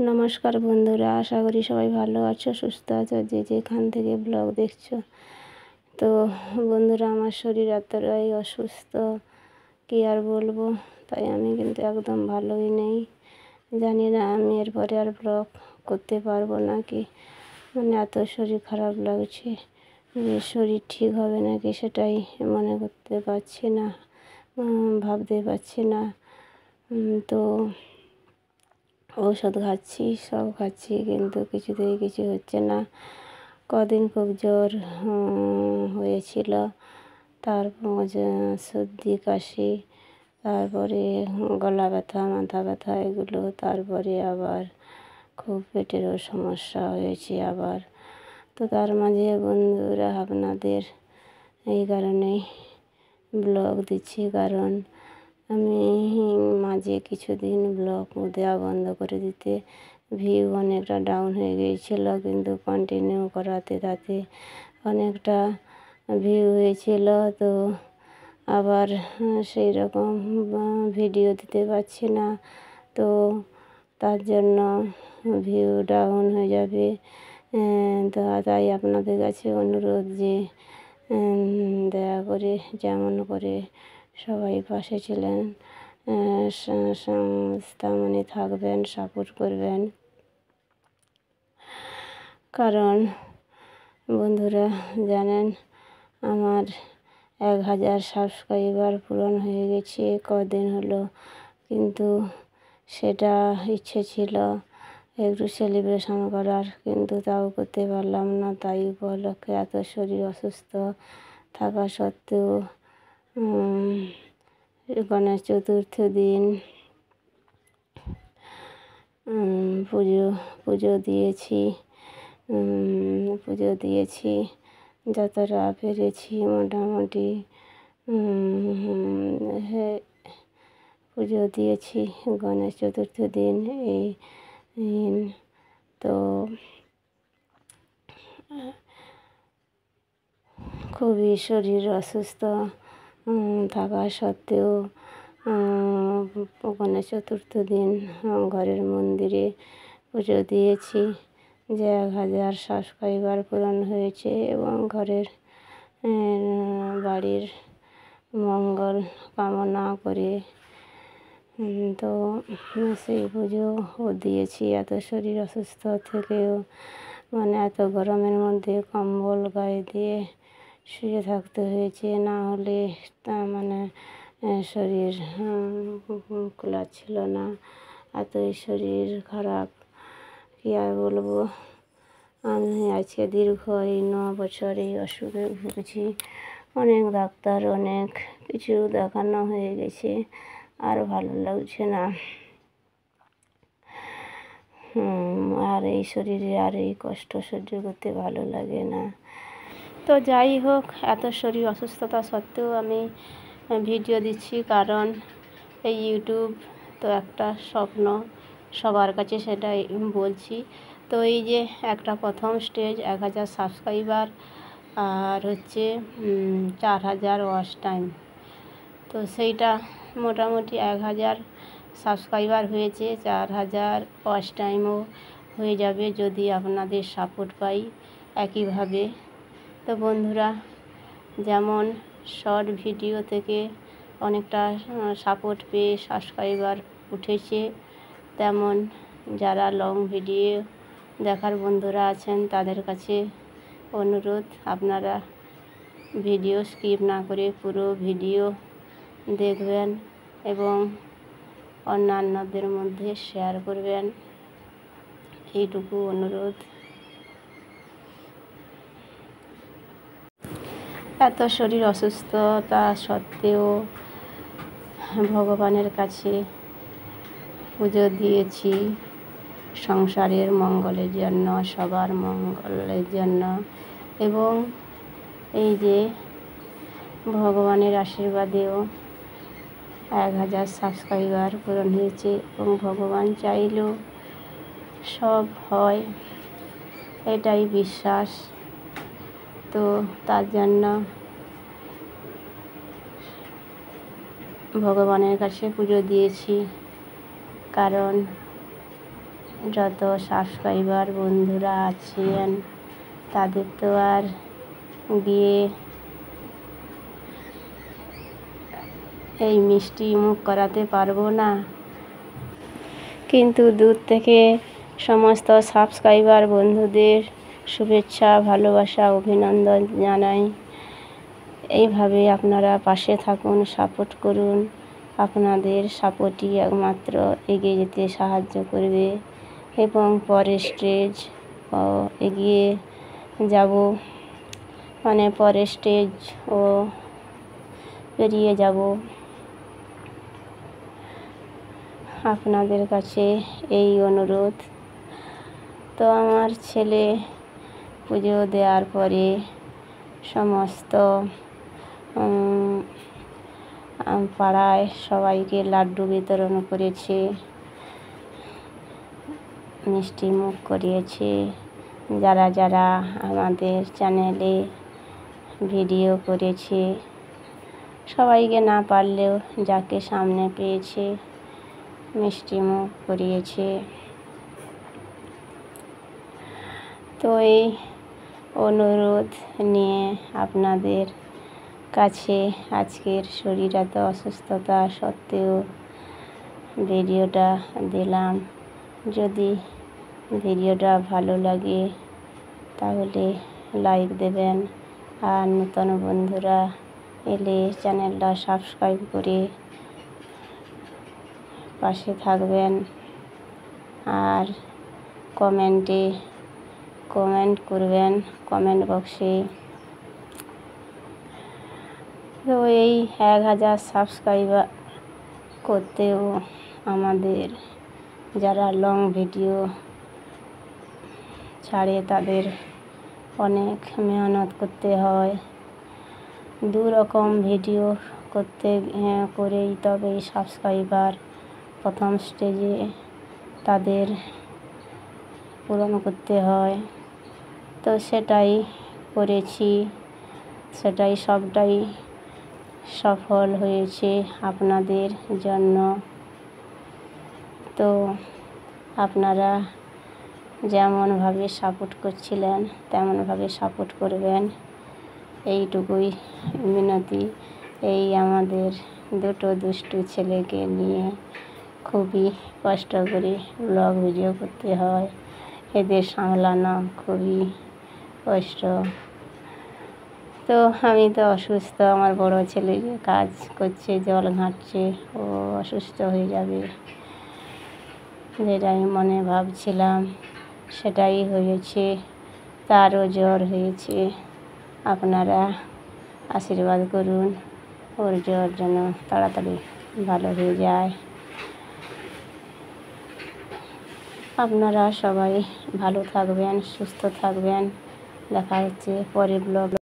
নমস্কার বন্ধুরা, আশা করি সবাই ভালো আছো, সুস্থ আছো, যে যেখান থেকে ব্লগ দেখছো। তো বন্ধুরা, আমার শরীর এতটাই অসুস্থ, কী আর বলবো। তাই আমি কিন্তু একদম ভালোই নেই। জানি না আমি এরপরে আর ব্লগ করতে পারবো নাকি। মানে এত শরীর খারাপ লাগছে যে শরীর ঠিক হবে নাকি সেটাই মনে করতে পারছি না, ভাবতে পারছি না। তো ঔষধ খাচ্ছি, সব খাচ্ছি, কিন্তু কিছুতেই কিছু হচ্ছে না। কদিন খুব জ্বর হয়েছিল, তারপর সর্দি কাশি, তারপরে গলা ব্যথা, মাথা ব্যথা, এগুলো। তারপরে আবার খুব পেটেরও সমস্যা হয়েছে আবার। তো তার মাঝে বন্ধুরা আপনাদের এই কারণেই ব্লগ দিচ্ছি, কারণ আমি মাঝে কিছুদিন ব্লগ দেওয়া বন্ধ করে দিতে ভিউ অনেকটা ডাউন হয়ে গিয়েছিল, কিন্তু কন্টিনিউ করাতে তাতে অনেকটা ভিউ হয়েছিল। তো আবার সেই রকম ভিডিও দিতে পারছি না, তো তার জন্য ভিউ ডাউন হয়ে যাবে। তো তাই আপনাদের কাছে অনুরোধ যে দয়া করে যেমন করে সবাই পাশে ছিলেন, তেমনই থাকবেন, সাপোর্ট করবেন। কারণ বন্ধুরা জানেন, আমার 1000 সাবস্ক্রাইবার পূরণ হয়ে গেছে কদিন হলো, কিন্তু সেটা ইচ্ছে ছিল একটু সেলিব্রেশন করার, কিন্তু তাও করতে পারলাম না। তাই উপলক্ষে এত শরীর অসুস্থ থাকা সত্ত্বেও গণেশ চতুর্থী দিন পুজো দিয়েছি যতটা পেরেছি মোটামুটি। পুজো দিয়েছি গণেশ চতুর্থী দিন। তো খুবই শরীর অসুস্থ থাকা সত্ত্বেও গণেশ চতুর্থী দিন ঘরের মন্দিরে পুজো দিয়েছি, যে 1000 সাবস্ক্রাইবার পূরণ হয়েছে, এবং ঘরের বাড়ির মঙ্গল কামনা করে। তো সেই পুজো দিয়েছি। এত শরীর অসুস্থ থেকেও, মানে এত গরমের মধ্যে কম্বল গায়ে দিয়ে শুয়ে থাকতে হয়েছে, না হলে মানে শরীর কুলাচ্ছিল না। এতই শরীর খারাপ, কী আর বলবো। আমি আজকে দীর্ঘ এই 9 বছর এই অসুখে ভুগছি। অনেক ডাক্তার, অনেক কিছু দেখানো হয়ে গেছে, আর ভালো লাগছে না। আর এই শরীরে আর এই কষ্ট সহ্য করতে ভালো লাগে না। তো যাই হোক, এত শরীর অসুস্থতা সত্ত্বেও আমি ভিডিও দিচ্ছি, কারণ এই ইউটিউব তো একটা স্বপ্ন সবার কাছে, সেটাই বলছি। তো এই যে একটা প্রথম স্টেজ 1000 সাবস্ক্রাইবার, আর হচ্ছে 4000 ওয়াচ টাইম। তো সেইটা মোটামুটি 1000 সাবস্ক্রাইবার হয়েছে, 4000 ওয়াচ টাইমও হয়ে যাবে যদি আপনাদের সাপোর্ট পাই একইভাবে। তো বন্ধুরা, যেমন শর্ট ভিডিও থেকে অনেকটা সাপোর্ট পেয়ে সাবস্ক্রাইবার উঠেছে, তেমন যারা লং ভিডিও দেখার বন্ধুরা আছেন তাদের কাছে অনুরোধ, আপনারা ভিডিও স্কিপ না করে পুরো ভিডিও দেখবেন এবং অন্যান্যদের মধ্যে শেয়ার করবেন, এইটুকু অনুরোধ। এত শরীর অসুস্থতা সত্ত্বেও ভগবানের কাছে পুজো দিয়েছি সংসারের মঙ্গলের জন্য, সবার মঙ্গলের জন্য, এবং এই যে ভগবানের আশীর্বাদেও 1000 সাবস্ক্রাইবার পূরণ হয়েছে, এবং ভগবান চাইলেও সব হয়, এটাই বিশ্বাস। তো তার জন্য ভগবানের কাছে পুজো দিয়েছি, কারণ যত সাবস্ক্রাইবার বন্ধুরা আছেন তাদের তো আর গিয়ে এই মিষ্টি মুখ করাতে পারবো না, কিন্তু দূর থেকে সমস্ত সাবস্ক্রাইবার বন্ধুদের শুভেচ্ছা, ভালোবাসা, অভিনন্দন জানাই। এইভাবে আপনারা পাশে থাকুন, সাপোর্ট করুন। আপনাদের সাপোর্টই একমাত্র এগিয়ে যেতে সাহায্য করবে এবং পরের স্টেজ এগিয়ে যাব, মানে পরের স্টেজ ও পেরিয়ে যাব। আপনাদের কাছে এই অনুরোধ। তো আমার ছেলে পুজো দেওয়ার পরে সমস্ত পাড়ায় সবাইকে লাড্ডু বিতরণ করেছে, মিষ্টি মুখ করিয়েছে। যারা যারা আমাদের চ্যানেলে ভিডিও করেছে সবাইকে না পারলেও যাকে সামনে পেয়েছে মিষ্টি মুখ করিয়েছে। তো এই অনুরোধ নিয়ে আপনাদের কাছে আজকের শরীর এত অসুস্থতা সত্ত্বেও ভিডিওটা দিলাম। যদি ভিডিওটা ভালো লাগে তাহলে লাইক দেবেন, আর নতুন বন্ধুরা এলে চ্যানেলটা সাবস্ক্রাইব করে পাশে থাকবেন। আর কমেন্ট করবেন কমেন্ট বক্সে। তো এই 1000 সাবস্ক্রাইবার করতেও আমাদের যারা লং ভিডিও ছাড়ে তাদের অনেক মেহনত করতে হয়। 2 রকম ভিডিও করেই তবে সাবস্ক্রাইবার প্রথম স্টেজে তাদের পূরণ করতে হয়। তো সেটাই করেছি, সেটাই সবটাই সফল হয়েছে আপনাদের জন্য। তো আপনারা যেমনভাবে সাপোর্ট করছিলেন তেমনভাবে সাপোর্ট করবেন, এইটুকুই মিনতি। এই আমাদের দুটো দুষ্টু ছেলেকে নিয়ে খুবই কষ্ট করে ব্লগ ভিডিও করতে হয়, এদের সামলানো খুবই কষ্ট। তো আমি তো অসুস্থ, আমার বড় ছেলে কাজ করছে, জল ঘাঁটছে, ও অসুস্থ হয়ে যাবে যেটাই মনে ভাবছিলাম সেটাই হয়েছে, তারও জ্বর হয়েছে। আপনারা আশীর্বাদ করুন ওর জ্বর যেন তাড়াতাড়ি ভালো হয়ে যায়। আপনারা সবাই ভালো থাকবেন, সুস্থ থাকবেন। দেখা হচ্ছে পরের ব্লগ।